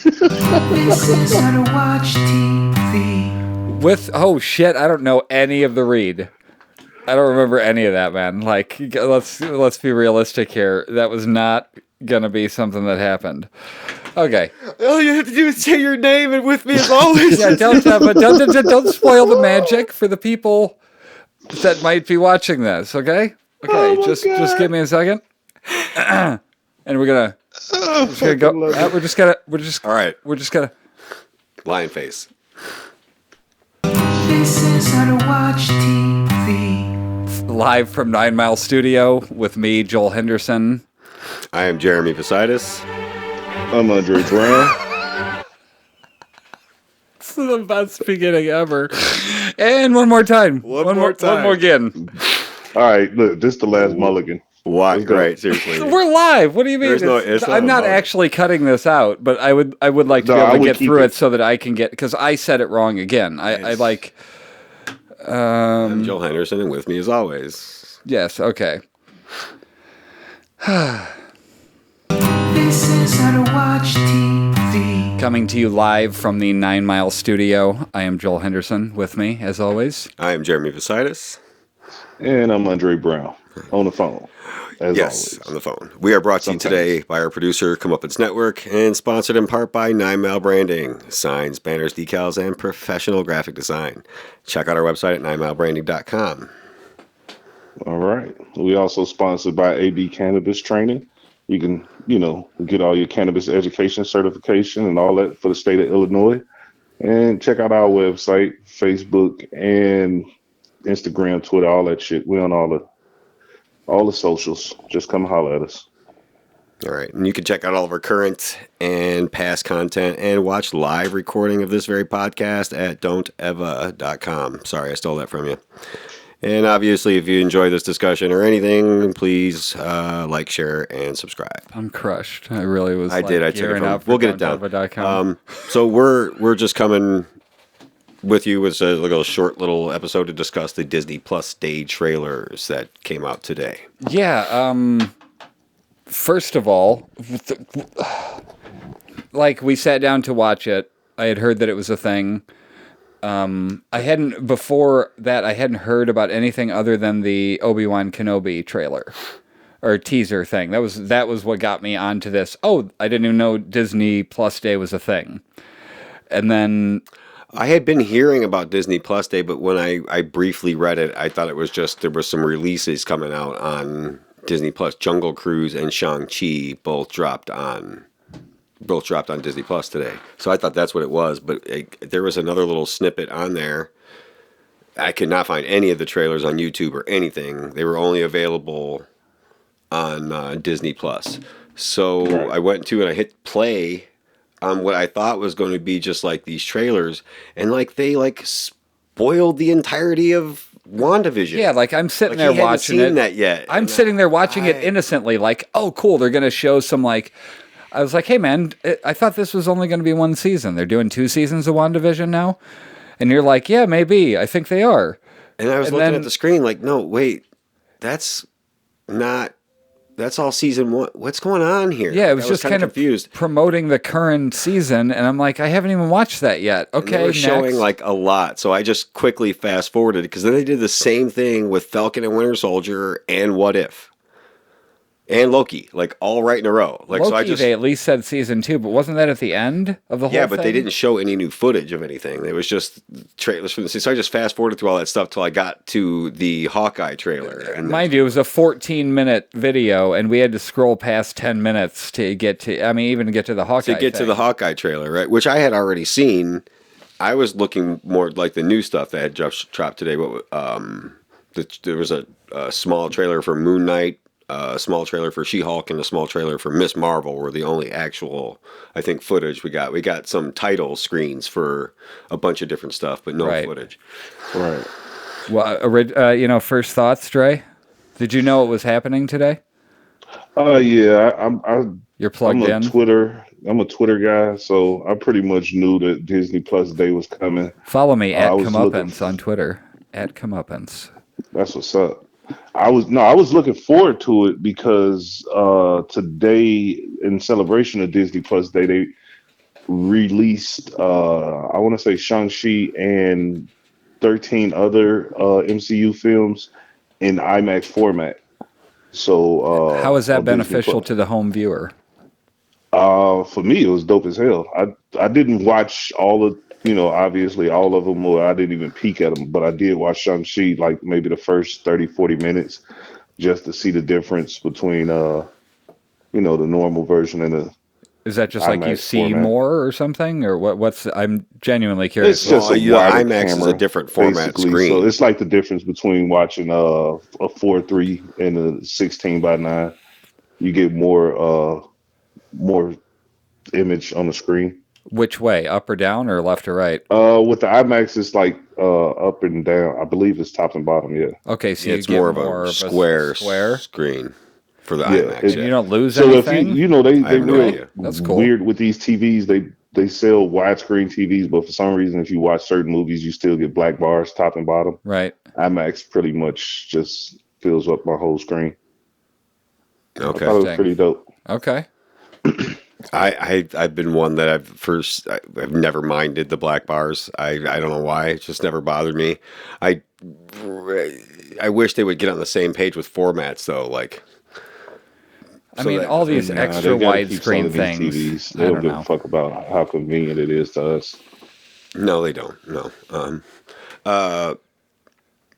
This is how to watch TV. Oh shit, I don't know any of the read. I don't remember any of that, man. Like, let's be realistic here. That was not gonna be something that happened. Okay. All you have to do is say your name and with me as always. Yeah, don't spoil the magic for the people that might be watching this. Okay. Okay. Just give me a second, and we're gonna go. We're just All right. We're just gonna. Lion face. This is how to watch TV. Live from 9 Mile Studio with me, Joel Henderson. I am Jeremy Posidus. I'm Andre Brown. This is the best beginning ever. And one more time. One more again. All right, look, this is the last mulligan. Why? Right, seriously. We're live. What do you mean? I'm not actually cutting this out, but I would like to be able to get through it so that I can get, because I said it wrong again. I like. I'm Joel Henderson, and with me as always. Yes. Okay. This is how to watch TV. Coming to you live from the 9 Mile Studio. I am Joel Henderson. With me, as always. I am Jeremy Posidus. And I'm Andre Brown on the phone. As always. On the phone. We are brought to you today by our producer, Comeuppance Network, and sponsored in part by 9 Mile Branding, signs, banners, decals, and professional graphic design. Check out our website at 9milebranding.com. All right. We also sponsored by AB Cannabis Training. You can, get all your cannabis education certification and all that for the state of Illinois. And check out our website, Facebook, and Instagram, Twitter, all that shit. We're on all the socials. Just come holler at us. All right. And you can check out all of our current and past content and watch live recording of this very podcast at don'teva.com. Sorry, I stole that from you. And obviously, if you enjoy this discussion or anything, please like, share, and subscribe. I'm crushed. I really was. I took it from. We'll get it down. So we're just coming with you with a little short little episode to discuss the Disney Plus Day trailers that came out today. Yeah. First of all, like we sat down to watch it. I had heard that it was a thing. Before that, I hadn't heard about anything other than the Obi-Wan Kenobi trailer or teaser thing. That was what got me onto this. Oh, I didn't even know Disney Plus Day was a thing. And then I had been hearing about Disney Plus Day, but when I briefly read it, I thought it was just there were some releases coming out on Disney Plus. Jungle Cruise and Shang-Chi both dropped on Disney Plus today. So I thought that's what it was, but there was another little snippet on there. I could not find any of the trailers on YouTube or anything. They were only available on Disney Plus. So I went to and I hit play on what I thought was going to be just like these trailers, and they spoiled the entirety of WandaVision. Yeah, I'm sitting there watching it. Seen that yet? I'm sitting there watching it innocently, oh, cool, they're going to show some I was like, hey, man, I thought this was only going to be one season. They're doing 2 seasons of WandaVision now? And you're like, yeah, maybe. I think they are. And I was looking at the screen no, wait, that's all season 1. What's going on here? Yeah, it was just kind of confused. Promoting the current season, and I'm like, I haven't even watched that yet. Okay, and they were showing a lot, so I just quickly fast forwarded because then they did the same thing with Falcon and Winter Soldier and What If. And Loki, all right in a row. Loki, they at least said season 2, but wasn't that at the end of the whole thing? Yeah, but they didn't show any new footage of anything. It was just trailers from the season. So I just fast forwarded through all that stuff till I got to the Hawkeye trailer. And mind you, it was a 14-minute video, and we had to scroll past 10 minutes to get to, even get to the Hawkeye to the Hawkeye trailer, right? Which I had already seen. I was looking more like the new stuff that had just dropped today. There was a small trailer for Moon Knight, a small trailer for She-Hulk, and a small trailer for Miss Marvel were the only actual, I think, footage we got. We got some title screens for a bunch of different stuff, but no footage. Right. Well, first thoughts, Dre? Did you know what was happening today? Yeah. You're plugged in? I'm a Twitter guy, so I pretty much knew that Disney Plus Day was coming. Follow me at Comeuppance on Twitter. At Comeuppance. That's what's up. I was looking forward to it because today, in celebration of Disney Plus Day, released, I want to say Shang-Chi and 13 other MCU films in IMAX format. So How is that on Disney beneficial Plus. to the home viewer? For me, it was dope as hell. I didn't watch all of, obviously all of them, or I didn't even peek at them, but I did watch Shang-Chi like maybe the first 30, 40 minutes just to see the difference between, the normal version and the Is that just like you IMAX see format. more or something, or what's? I'm genuinely curious. It's just Well, a yeah, wider IMAX is a camera, different format basically. So screen. it's like the difference between watching a 4:3 and a 16:9. You get more image on the screen. Which way, up or down, or left or right? With the IMAX, it's like up and down. I believe it's top and bottom. Yeah, Okay, so Yeah, you it's get more of more a of a square square, screen for the yeah. IMAX. and you Yeah, don't lose So if anything. I they have no real Okay, idea. that's cool. weird with these TVs. They sell widescreen TVs, but for some reason, if you watch certain movies, you still get black bars top and bottom. Right. IMAX pretty much just fills up my whole screen. I Okay. thought it was Interesting. pretty dope. Okay. I've been one that I've never minded the black bars. I don't know why. It just never bothered me. I I wish they would get on the same page with formats though. Like I so mean, that all these Nah, extra they got to keep widescreen selling these things. TVs. They I don't don't give a know. fuck about how convenient it is to us. no, they don't. No.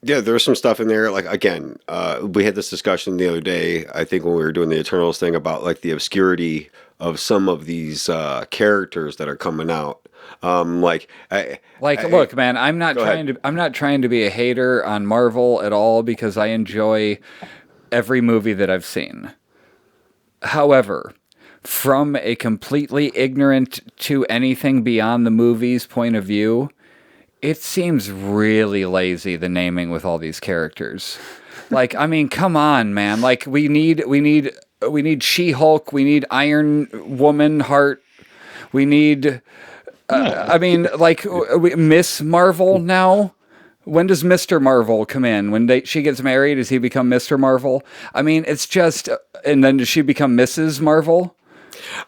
Yeah, there's some stuff in there. Like again, we had this discussion the other day. I think when we were doing the Eternals thing about like the obscurity of some of these characters that are coming out. Like Like, I look, man, go ahead. I'm not trying to be a hater on Marvel at all because I enjoy every movie that I've seen. However, from a completely ignorant to anything beyond the movie's point of view, it seems really lazy, the naming with all these characters. Like, I mean, come on, man. Like, we need She-Hulk, we need Iron Woman, Heart, we need I mean, like Miss Marvel now. When does Mr. Marvel come in? When she gets married, does he become Mr. Marvel? I mean, it's just, and then does she become Mrs. Marvel?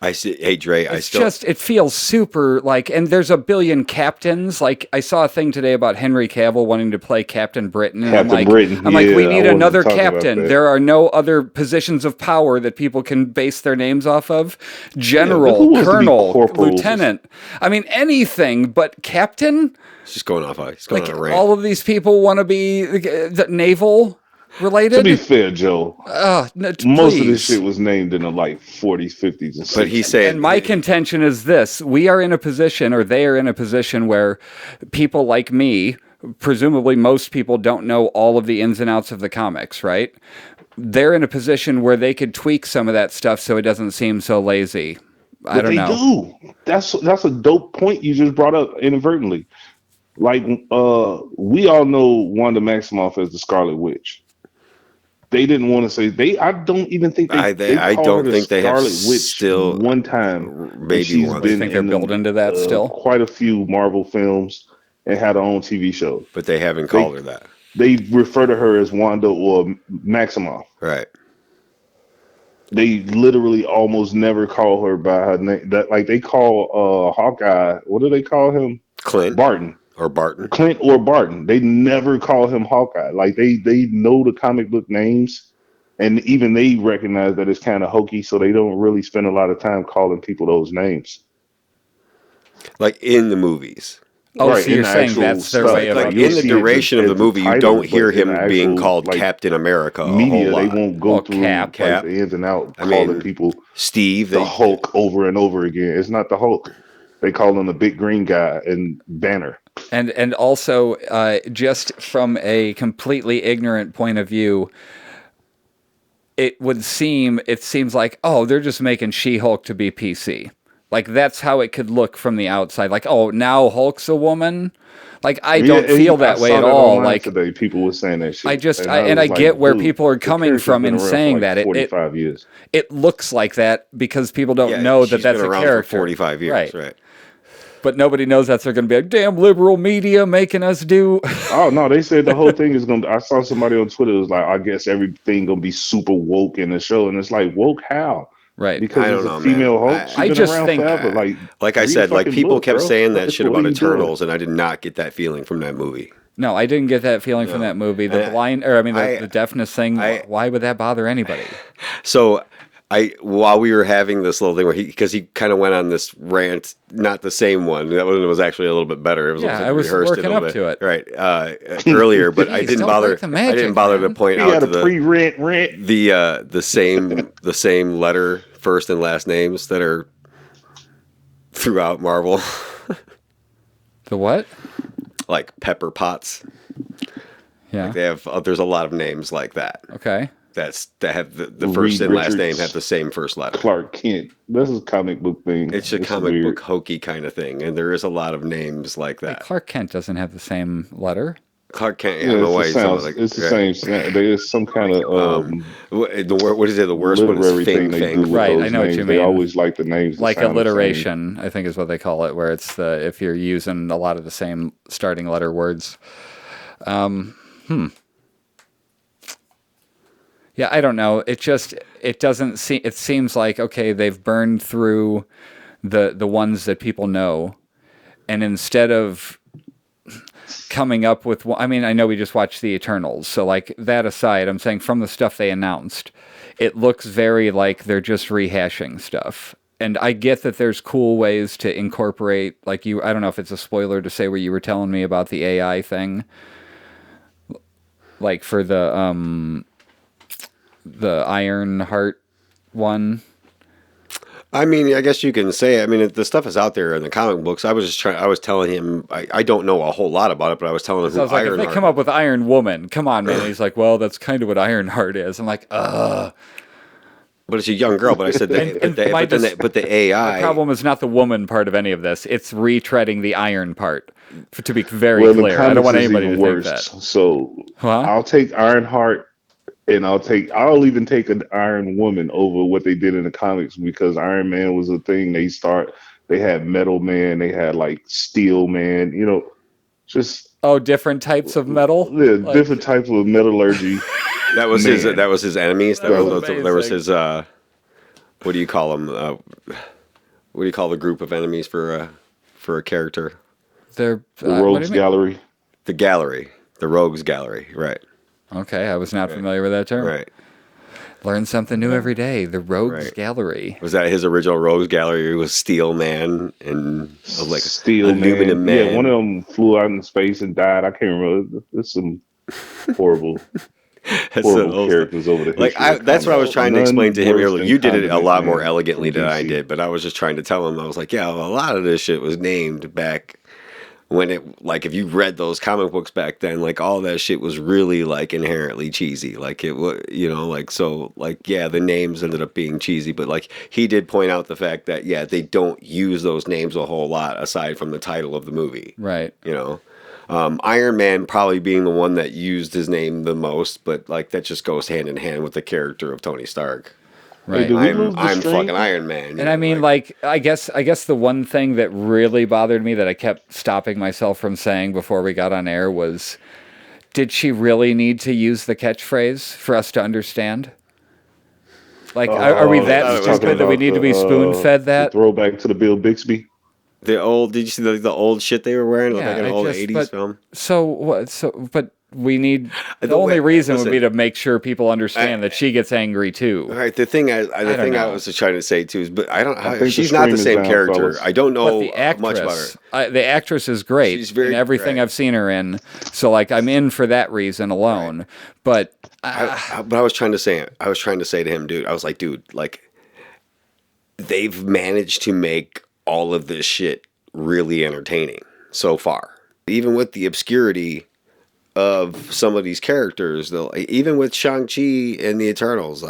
I see. Hey Dre, I It's still just, it feels super like, and there's a billion captains. Like, I saw a thing today about Henry Cavill wanting to play Captain Britain, and Captain Britain. I'm like, we Yeah, I need wanted to another talk about captain. that. There are no other positions of power that people can base their names off of. Yeah, General, who wants to be Colonel, corporals? Lieutenant. I mean, anything but Captain. he's just going off. He's going Like on a rant. all of these people want to be naval To be related. fair, Joe, most of this Please. shit was named in the like 40s, 50s, and But he's 60s. saying And my contention is this: we are in a position, or they are in a position, where people like me, presumably most people, don't know all of the ins and outs of the comics, right? They're in a position where they could tweak some of that stuff so it doesn't seem so lazy. I But don't they know. do. That's a dope point you just brought up inadvertently. Like, we all know Wanda Maximoff as the Scarlet Witch. They didn't want to say they. I don't even think they I call her don't the think they have Scarlet Witch still one time, and maybe she's What do you once, been think they're in building to that still? quite a few Marvel films and had her own TV show. but they haven't They called her that. they refer to her as Wanda or Maximoff. Right. They literally almost never call her by her name. That like they call Hawkeye. What do they call him? Clint Barton. or Barton. Clint or Barton. They never call him Hawkeye. Like they know the comic book names, and even they recognize that it's kind of hokey, so they don't really spend a lot of time calling people those names. Like in the movies. Oh, Right, so in you're the saying actual that's their stuff. way of Like you'll in the see it duration of as the movie, you title, don't hear but in him the being actual called like Captain America a whole media, they lot. won't go Well, through Cap. Cap. like the ins and out I calling mean, people Steve. the They Hulk over and over again. It's not the Hulk. They call him the big green guy and Banner. And also, just from a completely ignorant point of view, it seems like, oh, they're just making She-Hulk to be PC. Like, that's how it could look from the outside. Like, oh, now Hulk's a woman? Like, I don't feel I that way saw at that all. online Like, today. People were saying that shit, I was get like, where dude, people are the coming character's from been in around for saying like that. 45 years. It looks like that because people don't yeah, know that she's that's been a around character. for 45 years, right? But nobody knows that. They're going to be like, damn liberal media making us do. Oh no, they said the whole thing is gonna. I saw somebody on Twitter was like, I guess everything gonna be super woke in the show, and it's like woke how? Right. because I there's don't a know, female man. Hulk. She's I been just around think- forever. Like I read a said, like fucking people book, kept bro. saying that What shit are about you doing? Eternals, and I did not get that feeling from that movie. No, I didn't get that feeling from No. that movie. The And the deafness thing. Why would that bother anybody? So while we were having this little thing where because he kind of went on this rant, not the same one. That one was actually a little bit better. It was Yeah, almost like I was rehearsed working a little up bit. to it. Right. Earlier, but I Jeez, didn't don't bother. break the I magic, didn't bother to man. point He out had to a pre-rent rent. the same letter, first and last names that are throughout Marvel, The what? like Pepper Potts. Yeah. They have there's a lot of names like that. Okay. That have the Reed first and last Richards. name have the same first letter. Clark Kent. This is a comic book thing. It's a comic book hokey kind of thing, and there is a lot of names like that. Clark Kent doesn't have the same letter. Clark Kent, I Yeah, don't know why he's something like it's the same. There's some kind of what is it? The worst one is literary Fing thing they do Fang. with Right, those I know what names. you They mean. always like the names to Like sound the same. alliteration, I think is what they call it, where it's if you're using a lot of the same starting letter words. Yeah, I don't know. It doesn't seem. It seems like okay, they've burned through the ones that people know, and instead of coming up with, I mean, I know we just watched the Eternals, so like that aside, I'm saying from the stuff they announced, it looks very like they're just rehashing stuff. And I get that there's cool ways to incorporate, like I don't know if it's a spoiler to say where you were telling me about the AI thing, like for the Iron Heart one. I mean, I guess you can say. I mean, the stuff is out there in the comic books. I was telling him. I don't know a whole lot about it, but I was telling him So I was like, if they come up with Iron Woman, come on, man. And he's like, well, that's kind of what Ironheart is. I'm like, ugh. But it's a young girl. But I said, but the AI. The problem is not the woman part of any of this. It's retreading the iron part. To be very Well, the clear, I don't want comics is anybody to even think that. So Huh? I'll take Ironheart, and I'll even take an Iron Woman over what they did in the comics, because Iron Man was a thing. They had Metal Man, they had like Steel Man, just Oh, different types of metal. yeah, different types of metallurgy. That was Man. his. That was his enemies. That was was his. What do you call them? What do you call the group of enemies for a character? They're The what do Rogues you mean? Gallery. The gallery, the Rogues Gallery. Right. Okay, I was not familiar with that term. Right. Learn something new every day. The Rogues Right. Gallery. Was that his original Rogues Gallery? It was Steel Man and like Steel Aluminum Man. Yeah, one of them flew out in space and died. I can't remember. There's some horrible characters over the history of that's what I was comics. trying to None explain to him worse earlier. than You did it a Condiment lot more Man elegantly from than I DC. did, but I was just trying to tell him. I was like, yeah, well, a lot of this shit was named back when it, like, if you read those comic books back then, like, all that shit was really, like, inherently cheesy. Like, it was, like, so, like, yeah, the names ended up being cheesy, but, like, he did point out the fact that, yeah, they don't use those names a whole lot aside from the title of the movie. Right. Iron Man probably being the one that used his name the most, but, like, that just goes hand in hand with the character of Tony Stark. Right. did we lose the I'm stream? fucking Iron Man. And I mean, like, I guess the one thing that really bothered me that I kept stopping myself from saying before we got on air was, did she really need to use the catchphrase for us to understand? Like, are we that stupid that we need to be spoon-fed that? The throwback to the Bill Bixby. The old, did you see the old shit they were wearing? Yeah, Like an I old just- 80s but- film? So what? But we need the The only way- reason would listen, be to make sure people understand that she gets angry too. All right, the thing I know. was just trying to say too is, but I don't. think She's the not the stream same is down, character. fellas. I don't But know the actress, much about her. The actress is great She's very in everything great. I've seen her in. So like I'm in for that reason alone. But But I was trying to say to him, dude. I was like, dude, like they've managed to make all of this shit really entertaining so far, even with the obscurity of some of these characters. Though, even with Shang-Chi and the Eternals,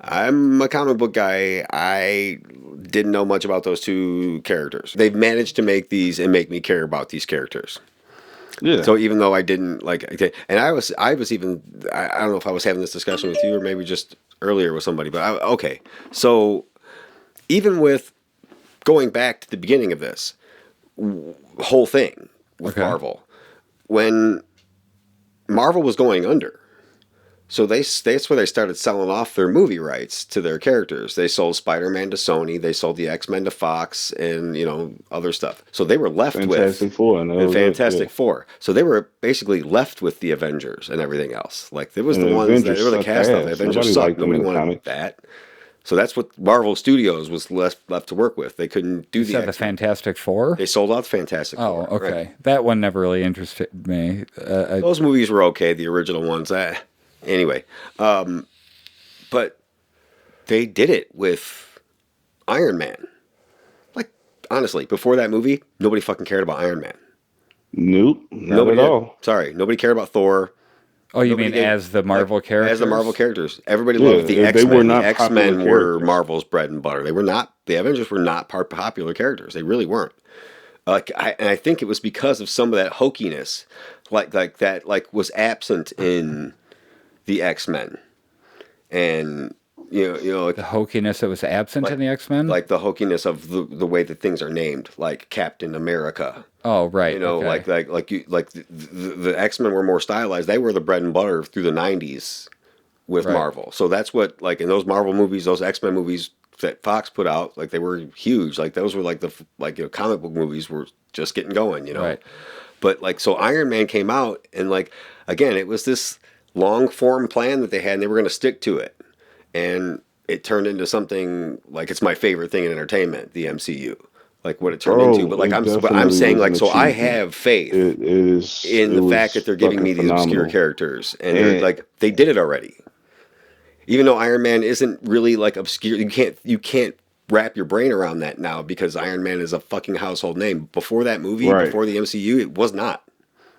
I'm a comic book guy. I didn't know much about those two characters. They've managed to make these and make me care about these characters. Yeah. So even though I didn't like, and I was even, I don't know if I was having this discussion with you or maybe just earlier with somebody, but okay. So even with going back to the beginning of this whole thing with Okay. Marvel, when Marvel was going under, So that's where they started selling off their movie rights to their characters. They sold Spider-Man to Sony, they sold the X-Men to Fox, and other stuff. So they were left Fantastic with Four, and that and was Fantastic it, Four. So they were basically left with the Avengers and everything else. Like it was yeah. the And the ones that Avengers they were the sucked cast of. The ass. Avengers Nobody sucked. liked them Nobody in the wanted comic. that. So that's what Marvel Studios was left to work with. They couldn't do You the said the X-Men. Fantastic Four? They sold out the Fantastic Oh, Four. okay. Right. That one never really interested me. Those movies were okay, the original ones. Anyway, but they did it with Iron Man. Like, honestly, before that movie, nobody fucking cared about Iron Man. Nope, not Nobody at did. all. Sorry, nobody cared about Thor. Oh, you Nobody mean gave- as the Marvel characters? As the Marvel characters. Everybody Yeah, loved the they X-Men. were not The X-Men popular were characters. Marvel's bread and butter. They were not. The Avengers were not popular characters. They really weren't. And I think it was because of some of that hokiness, like that, was absent in the X-Men, and like The hokiness that was absent Like- in the X-Men? like the hokiness of the way that things are named, like Captain America. Oh, right. Okay. The X-Men were more stylized. They were the bread and butter through the 90s with Right. Marvel. So that's what, like, in those Marvel movies, those X-Men movies that Fox put out, like, they were huge. Like, those were comic book movies were just getting going, Right. But so Iron Man came out, and again, it was this long form plan that they had, and they were going to stick to it. And it turned into something like, it's my favorite thing in entertainment, the MCU. Like what it turned into, but it I'm definitely saying, was an so I achievement. have faith It is in it the was fact that they're giving me fucking these obscure phenomenal. characters, and they're they did it already. Even though Iron Man isn't really obscure, you can't wrap your brain around that now because Iron Man is a fucking household name. Before that movie, Right. before the MCU, it was not.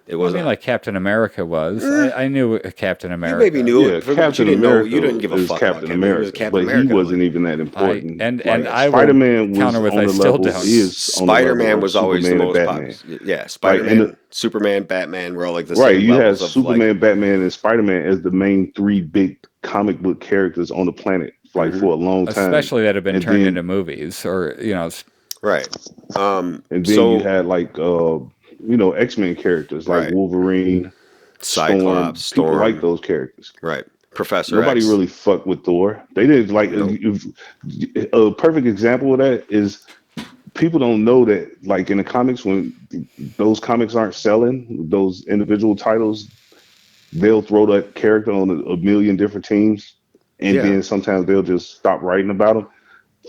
It I was mean, not. like Captain America was. I knew Captain You America. maybe knew Yeah, it, but Captain you didn't know. America You didn't give a is fuck Captain about America. He was America, Captain but America. he wasn't even that important. and Like, I will Spider-Man was counter with on I the still level. don't. He is on the level Spider-Man of was always the Superman most and Batman. popular. Yeah, Spider-Man, and Superman, Batman were all like the Right, same you had levels of Superman, Batman, and Spider-Man as the main three big comic book characters on the planet, for a long time. Especially that have been And turned then- into movies, or right. And then So- you had X-Men characters like Right. Wolverine, Cyclops, Storm. People like those characters. Right. Professor Nobody X. really fucked with Thor. They didn't like. A perfect example of that is people don't know that, in the comics, when those comics aren't selling, those individual titles, they'll throw that character on a million different teams, and Yeah. then sometimes they'll just stop writing about them.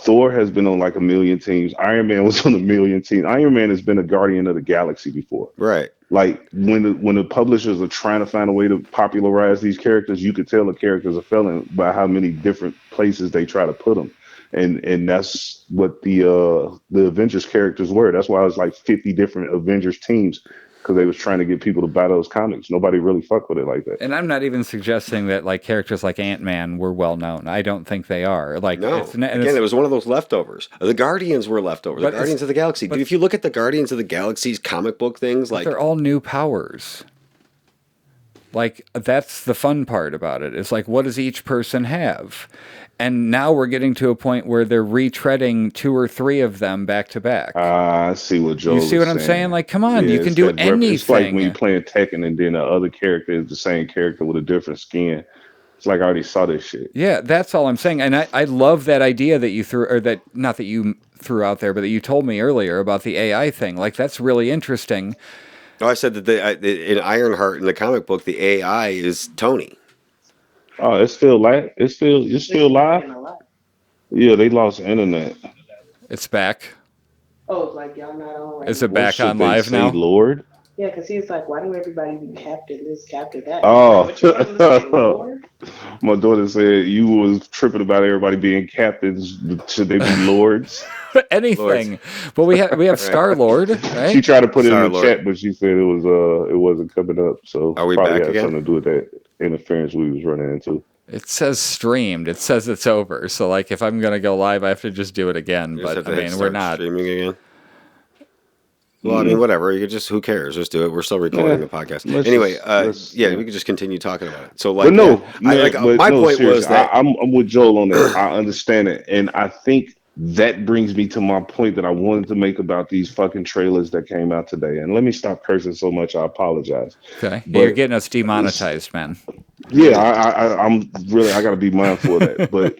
Thor has been on a million teams. Iron Man was on a million teams. Iron Man has been a Guardian of the Galaxy before. Right. When the publishers are trying to find a way to popularize these characters, you could tell the characters are failing by how many different places they try to put them, and that's what the Avengers characters were. That's why it was 50 different Avengers teams, because they was trying to get people to buy those comics. Nobody really fucked with it like that. And I'm not even suggesting that characters like Ant-Man were well known. I don't think they are. No. Again, it was one of those leftovers. The Guardians were leftovers. But The Guardians of the Galaxy. Dude, if you look at the Guardians of the Galaxy's comic book things, they're all new powers. That's the fun part about it. It's what does each person have? And now we're getting to a point where they're retreading 2 or 3 of them back to back. I see what Joe. You see what I'm saying? Come on, you can it's do that It's like anything. when you're playing Tekken and then the other character is the same character with a different skin. It's I already saw this shit. Yeah, that's all I'm saying. And I love that idea that you threw, or that, not that you threw out there, but that you told me earlier about the AI thing. That's really interesting. No, I said that in Ironheart in the comic book, the AI is Tony. Oh, it's still live. It's still live. Yeah, they lost internet. It's back. Oh, y'all not on right Is now? it back Should on they live say now? Lord. Yeah, because he's why do everybody be captain this, captain that? Oh. What you want to say, Lord? My daughter said you was tripping about everybody being captains. Should they be lords? Anything. But we have Star-Lord, She right? tried to put it in the Star-Lord. chat, but she said it wasn't coming up. So Are we probably back had again? something to do with that interference we was running into. It says streamed. It says it's over. So if I'm going to go live, I have to just do it again. You just But have to hit we're start not. streaming again. Well, I mean, whatever. You could who cares? Just do it. We're still recording the podcast. Let's Anyway, just- we could just continue talking about it. So, But no, my point seriously, was that I'm with Joel on that. I understand it, and I think that brings me to my point that I wanted to make about these fucking trailers that came out today. And let me stop cursing so much. I apologize. Okay. But You're getting us demonetized, man. Yeah, I'm really I got to be mindful of that. But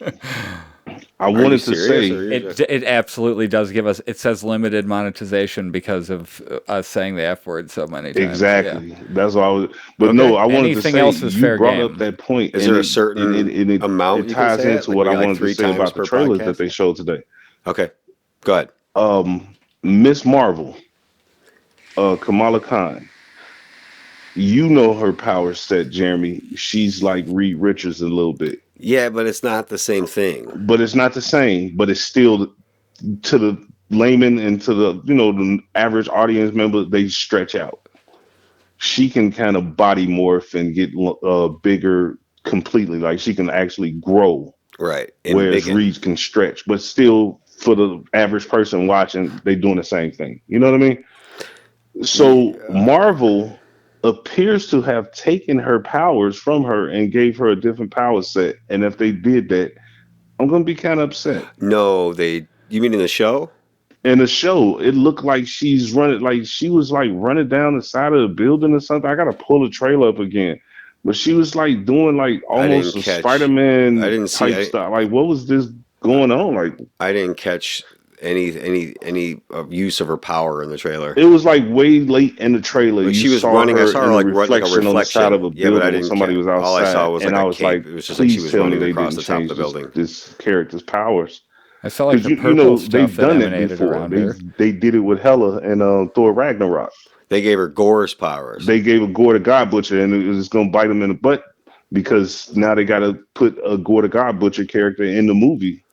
I Are you wanted to serious? Or say are you It absolutely does give us. It says limited monetization because of us saying the F word so many times. Yeah. exactly. That's what I was. But no, okay? I wanted to Anything say else is you fair brought up game. that point, Is and there a certain amount it you can ties say it? into Like what I maybe like wanted to three say times about the per trailers that podcast? they showed today. Okay, go ahead. Miss Marvel, Kamala Khan. You know her power set, Jeremy. She's like Reed Richards a little bit, Yeah, but it's not the same thing. but it's not the same. But it's still to the layman and to the the average audience member, they stretch out. She can kind of body morph and get bigger completely. Like she can actually grow, Right. whereas Embiggen. Reeds can stretch. But still, for the average person watching, they doing the same thing. You know what I mean? So Yeah. Marvel appears to have taken her powers from her and gave her a different power set. And if they did that, I'm gonna be kind of upset. No, they. You mean in the show? In the show, it looked like she's running, like she was like running down the side of the building or something. I gotta pull the trailer up again, but she was like doing like I almost didn't a catch. I Spider-Man didn't see. type stuff. Like, what was this going on? Like, I didn't catch any use of her power in the trailer. it was like way late in the trailer. Like You she was saw running. I her saw her in a like run like a reflection on the side of reflection. a Yeah, but I building when didn't somebody catch. was All I saw outside, was and like I a was cape. like, It was just like she please was tell me running they across didn't the top of change the building. this character's powers. I saw like Because the you purple know stuff they've that done that emanated before. around her. They did it with Hela and Thor Ragnarok. They gave her Gore's powers. They gave a Gore to God Butcher, and it was going to bite him in the butt because now they got to put a Gore to God Butcher character in the movie.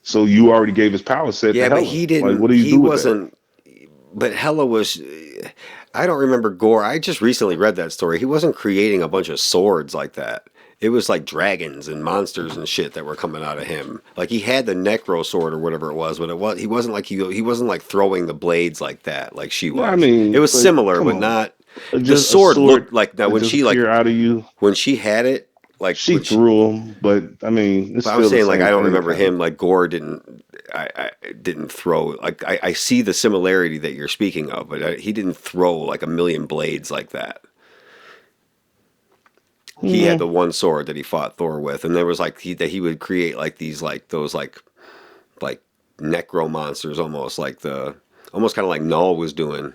So you already gave his power set to Yeah, but Hela. he Like, what didn't. do you He do with that? wasn't. But Hela was. I don't remember Gore. I just recently read that story. He wasn't creating a bunch of swords like that. It was like dragons and monsters and shit that were coming out of him. Like he had the Necro sword or whatever it was, but he wasn't like he wasn't like throwing the blades like that like she Yeah, I was. It mean, was but similar, come but on, not. The just a sword sword looked like now that just appear out of you. when she had it, like She when she. threw him, but I mean, it's But I'm still the saying like same I don't thing, remember kind of. him like Gore didn't. I didn't throw like I see the similarity that you're speaking of, but he didn't throw like a million blades like that. He had the one sword that he fought Thor with, and there was like he would create like these like those like necro monsters almost kind of like Null was doing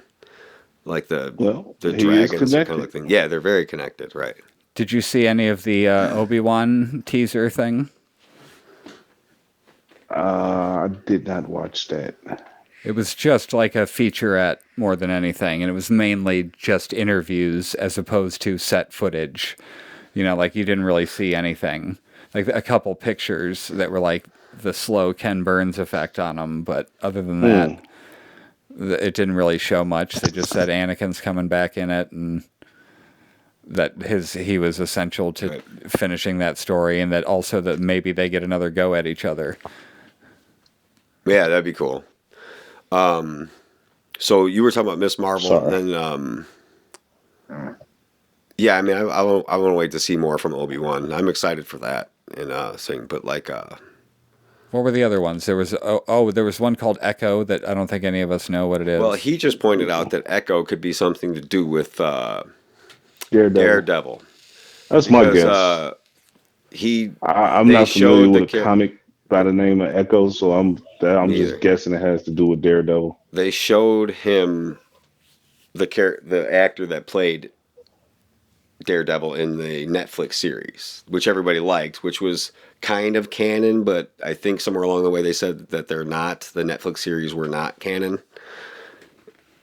like Well, the he is dragons kind of connected. like thing. Yeah, they're very connected, right? Did you see any of the Obi-Wan teaser thing? I did not watch that. It was just like a featurette more than anything, and it was mainly just interviews as opposed to set footage. You know, like you didn't really see anything. Like a couple pictures that were like the slow Ken Burns effect on them, but other than that, it didn't really show much. They just said Anakin's coming back in it, and that he was essential to Right. finishing that story, and that also that maybe they get another go at each other. Yeah, that'd be cool. So you were talking about Miss Marvel, Sorry. and then yeah, I mean, I want to wait to see more from Obi-Wan. I'm excited for that and thing, but like What were the other ones? There was there was one called Echo that I don't think any of us know what it is. well, he just pointed out that Echo could be something to do with Daredevil. Daredevil That's my because guess. I'm they not familiar showed with the a comic by the name of Echo, so I'm just neither. guessing it has to do with Daredevil. They showed him the actor that played Daredevil in the Netflix series, which everybody liked, which was kind of canon, but I think somewhere along the way they said that they're not. The Netflix series were not canon.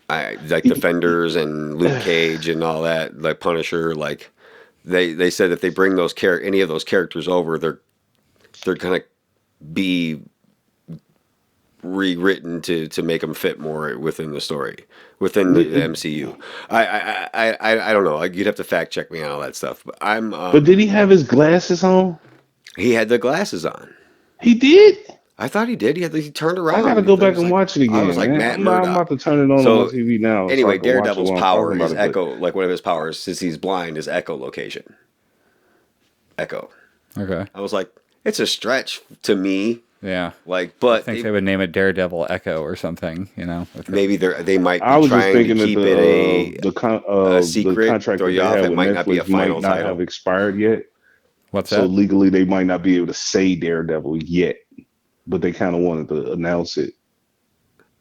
Like Defenders and Luke Cage and all that, like Punisher, like they said if they bring any of those characters over, they're gonna be rewritten to make them fit more within the story within the MCU. I don't know. Like, you'd have to fact check me on all that stuff. But But did he have his glasses on? he had the glasses on. He did. I thought he did. He turned around. I gotta go There back was and like, watch it I was again, like man. Matt I'm Murdock. about to turn it on my So TV now, so I anyway, can watch it Daredevil's while I'm power talking about is it. But echo. Like one of his powers, since he's blind, is echolocation. Echo. okay. I was like, it's a stretch to me. Yeah. Like, I but think they would name it Daredevil Echo or something, you know. maybe they might I be was just trying to thinking that keep it the secret, contract throw that you they off. have It with might not be a Netflix might final not title. have expired yet. What's So that? legally, they might not be able to say Daredevil yet, but they kind of wanted to announce it.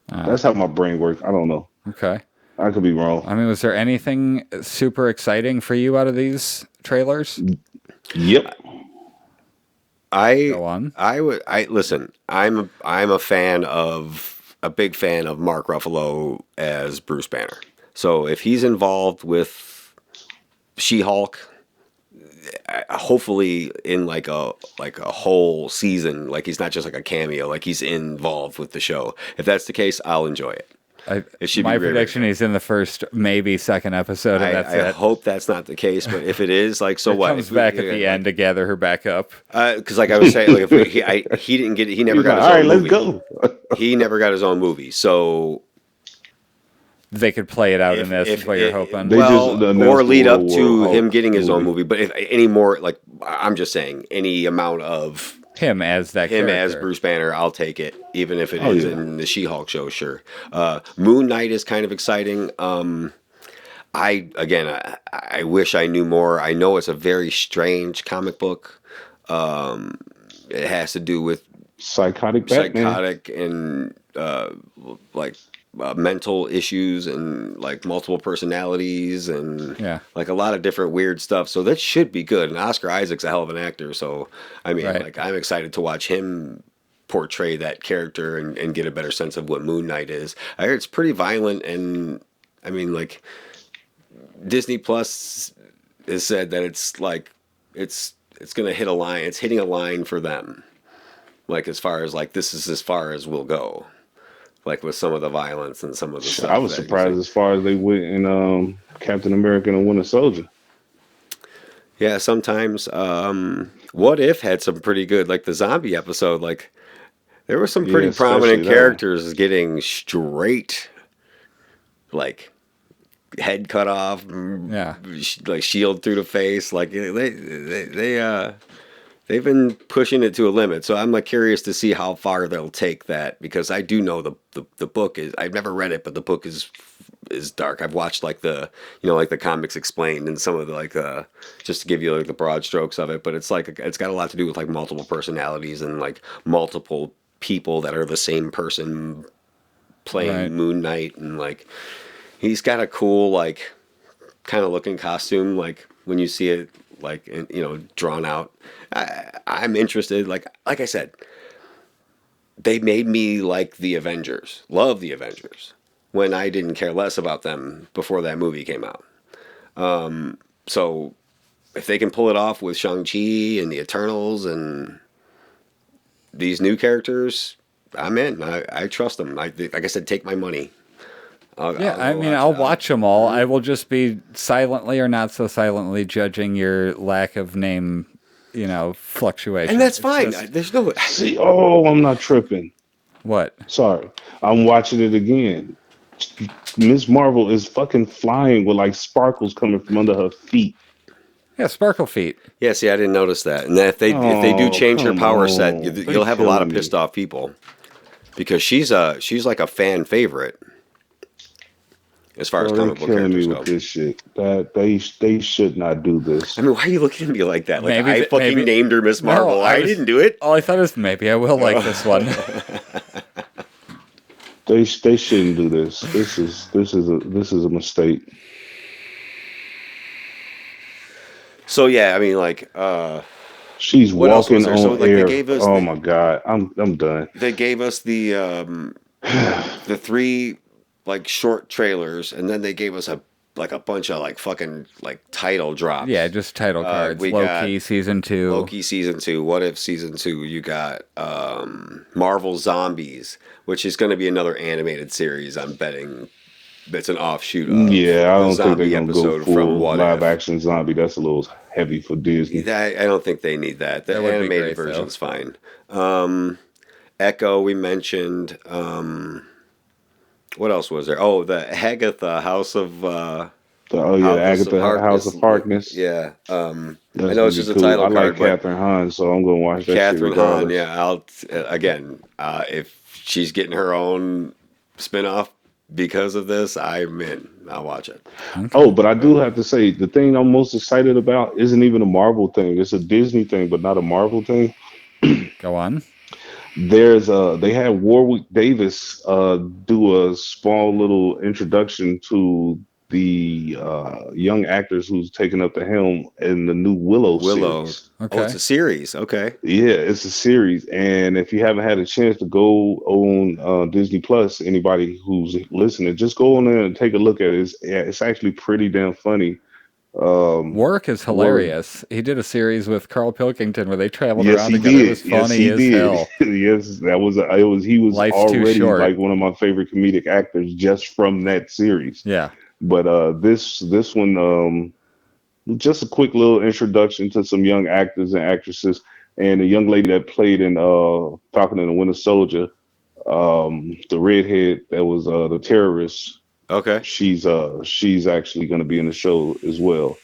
That's how my brain works. I don't know. Okay. I could be wrong. I mean, was there anything super exciting for you out of these trailers? Yep. Go on. I listen. I'm a big fan of Mark Ruffalo as Bruce Banner. So if he's involved with She-Hulk, hopefully in like a whole season, like he's not just like a cameo, like he's involved with the show. If that's the case, I'll enjoy it. It should My be very, prediction very is in the first, maybe second episode, and that's I it. hope that's not the case, but if it is, like, so He what? comes back at the end to gather her back up. Because, like I was saying, like he didn't get, he never He's got like, his all own right, movie. let's go. He never got his own movie, so They could play it out in this, is what you're hoping. They just announced or the lead up World to War him Hulk getting his own movie. movie. But if any more, like I'm just saying, any amount of him as that him character. as Bruce Banner, I'll take it, even if it Oh, is yeah. in the She-Hulk show. Sure, Moon Knight is kind of exciting. I wish I knew more. I know it's a very strange comic book. It has to do with Psychotic Batman. psychotic and like mental issues and like multiple personalities and Yeah. like a lot of different weird stuff. So that should be good. And Oscar Isaac's a hell of an actor. So I mean, Right. like I'm excited to watch him portray that character and get a better sense of what Moon Knight is. I heard it's pretty violent, and I mean, like Disney Plus has said that it's like it's gonna hit a line. It's hitting a line for them. Like as far as like this is as far as we'll go. Like with some of the violence and some of the stuff. I was that surprised he's like- as far as they went in Captain America and Winter Soldier. Yeah, sometimes. What If had some pretty good, like the zombie episode. Like there were some pretty Yeah, especially prominent that one. characters getting straight, like head cut off, Yeah. like shield through the face. Like they've been pushing it to a limit. So I'm like curious to see how far they'll take that, because I do know the book is, I've never read it, but the book is dark. I've watched like the like the comics explained and some of the like just to give you like the broad strokes of it, but it's like it's got a lot to do with like multiple personalities and like multiple people that are the same person playing Right. Moon Knight, and like he's got a cool like kind of looking costume, like when you see it like drawn out. I'm interested. Like I said, they made me like the Avengers, love the Avengers, when I didn't care less about them before that movie came out. So if they can pull it off with Shang-Chi and the Eternals and these new characters, I'm in. I trust them. Like I said, take my money. I'll watch them all. I will just be silently or not so silently judging your lack of name, fluctuation. And that's It's fine. just- There's no. See, I'm not tripping. what? Sorry. I'm watching it again. Miss Marvel is fucking flying with like sparkles coming from under her feet. Yeah, Sparkle Feet. Yeah, see, I didn't notice that. And if they do Oh, change her come power on. set, They're you'll have a lot of killing me. pissed off people, because she's like a fan favorite as far as They're comic book killing me characters with go. this shit. That they should not do this. I mean, why are you looking at me like that? Like Maybe I fucking named her Miss Marvel. I didn't do it. All I thought is maybe I will like this one. They shouldn't do this. This is a mistake. So yeah, I mean, like She's What else walking was there? on So, like, they air. gave us Oh the- my god, I'm done. they gave us the 3 like short trailers, and then they gave us a bunch of like fucking like title drops. Yeah, just title cards. we got Loki season 2. Loki season 2, What If season 2. You got Marvel Zombies, which is going to be another animated series. I'm betting it's an offshoot of Yeah, I the don't think zombie they're gonna go episode full from What live If. action zombie. That's a little heavy for Disney. I don't think they need that. The That would be animated great, though. version's fine. Echo we mentioned. What else was there? Oh, the Hagatha House of Oh yeah, Agatha House of Harkness. Yeah. I That's know gonna it's be just a cool. I title like card, but Catherine Hahn, so I'm gonna watch that shit Catherine Hahn, regardless. yeah, if she's getting her own spin-off because of this, I'm in. I'll watch it. Oh, but I do have to say the thing I'm most excited about isn't even a Marvel thing. It's a Disney thing, but not a Marvel thing. Go on. They had Warwick Davis do a small little introduction to the young actors who's taking up the helm in the new Willow Willow. series. Oh, it's Okay. a series. Okay. Yeah, it's a series, and if you haven't had a chance to go on Disney Plus, anybody who's listening, just go on there and take a look at it. It's actually pretty damn funny. Warwick is Warwick, hilarious. He did a series with Carl Pilkington where they traveled yes, around he together. It did. was Yes, funny he as did. hell. Yes, that was it was he was Life's too already like short. one of my favorite comedic actors just from that series. Yeah. But this one just a quick little introduction to some young actors and actresses, and the young lady that played in Falcon and the Winter Soldier, the redhead that was the terrorist. Okay. She's actually going to be in the show as well.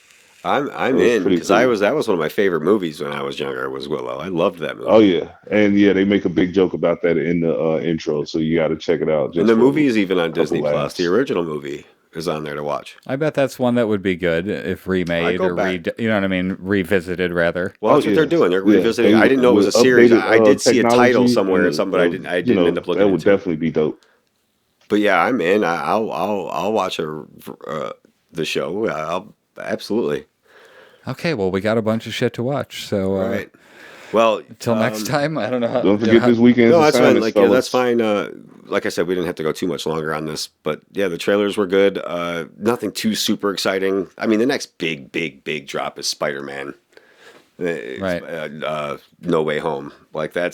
I'm So it's in pretty because cool. that was one of my favorite movies when I was younger. Was Willow. I loved that Oh movie. yeah, and yeah, they make a big joke about that in the intro, so you got to check it out And just the for movie is even a on couple Disney Plus. The laughs. original movie is on there to watch. I bet that's one that would be good if I remade go or back. you know what I mean, revisited rather. Well, Oh that's what they're yeah, doing. They're yeah. revisiting. They I didn't know it was with a series. updated I did see a title technology somewhere and and something, but I didn't end up looking that would into it. definitely be dope. But yeah, I'm in. I'll watch the show. I'll absolutely. Okay, well we got a bunch of shit to watch. So Right. Well, until next time, I don't know how, Don't forget this weekend's no, that's fine. assignments, Like, yeah, that's fellas. fine. Like I said, we didn't have to go too much longer on this, but yeah, the trailers were good. Nothing too super exciting. I mean, the next big drop is Spider-Man. Right. No Way Home. Like Yeah,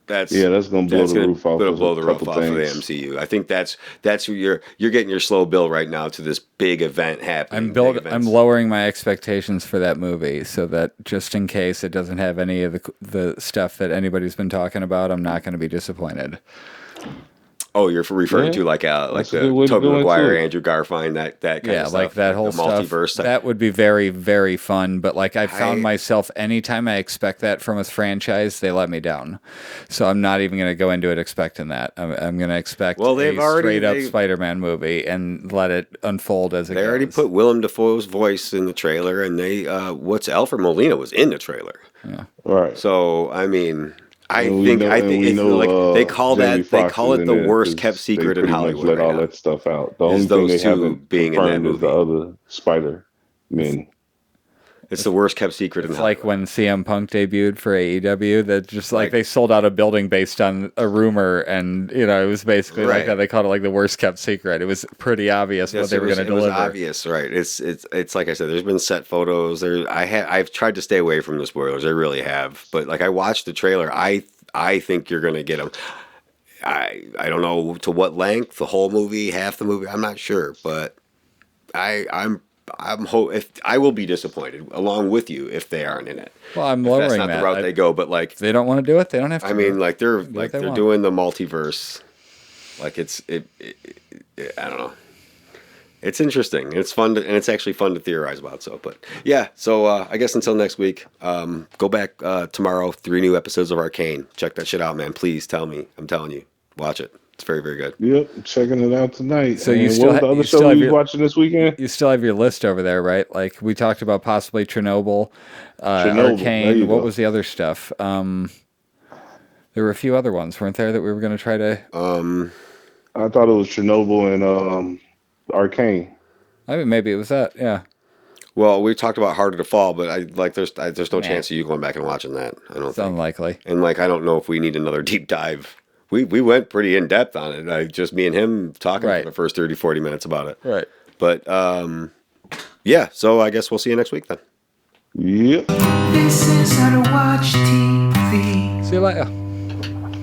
that's gonna blow that's the gonna roof off of a blow the roof couple off of the things. MCU. I think that's what you're getting your slow bill right now to this big event happening. Big I'm events. lowering my expectations for that movie so that just in case it doesn't have any of the stuff that anybody's been talking about, I'm not going to be disappointed. Oh, you're referring Yeah, to like that's a the good way to Tobey go into Maguire, it. Andrew Garfield, that kind Yeah, of stuff, like that like whole the stuff. multiverse. That would be very, very fun. But like I found I- myself anytime I expect that from a franchise, they let me down. So I'm not even going to go into it expecting that. I'm going to expect Well, they've a already- straight up they- Spider-Man movie and let it unfold as it They goes. already put Willem Dafoe's voice in the trailer, and what's Alfred Molina was in the trailer. Right. So I mean, I And think we it's know like they call Jamie they Foxx call is it in the there worst kept 'cause they secret in pretty much Hollywood let right all now. that stuff out. The Is only thing those they two haven't being in that confirmed is the movie. other Spider Men. It's the worst kept secret in It's Hollywood. like when CM Punk debuted for AEW, that just like Like- they sold out a building based on a rumor, and you know it was basically like Right. that. They called it like the worst kept secret. It was pretty obvious what Yes, they were going to it was deliver. obvious, right? It's like I said. There's been set photos. I've tried to stay away from the spoilers. I really have. But like I watched the trailer. I think you're gonna get them. I don't know to what length, the whole movie, half the movie. I'm not sure, but I'm if I will be disappointed along with you if they aren't in it. Well, I'm If that's lowering not that. the route they go, but like If they don't want to do it, they don't have to. I do mean, it. like they're Do what they want. doing the multiverse. Like I don't know. It's interesting. It's fun and it's actually fun to theorize about. So, but yeah. So I guess until next week, go back tomorrow. 3 new episodes of Arcane. Check that shit out, man. Please tell me. I'm telling you, watch it. It's very, very good. Yep, checking it out tonight. So you And still what was the you other still show have we was your- watching this weekend? You still have your list over there, right? Like we talked about possibly Chernobyl, Chernobyl, there Arcane. you What go. was the other stuff? There were a few other ones, weren't there, that we were going to try to? I thought it was Chernobyl and Arcane. I mean, maybe it was that. Yeah. Well, we talked about Harder to Fall, but there's no Nah. chance of you going back and watching that. I don't It's think. unlikely. And like I don't know if we need another deep dive. We went pretty in depth on it. Just me and him talking Right. for the first 30, 40 minutes about it. Right. But yeah, so I guess we'll see you next week then. Yep. This is how to watch TV. See you later.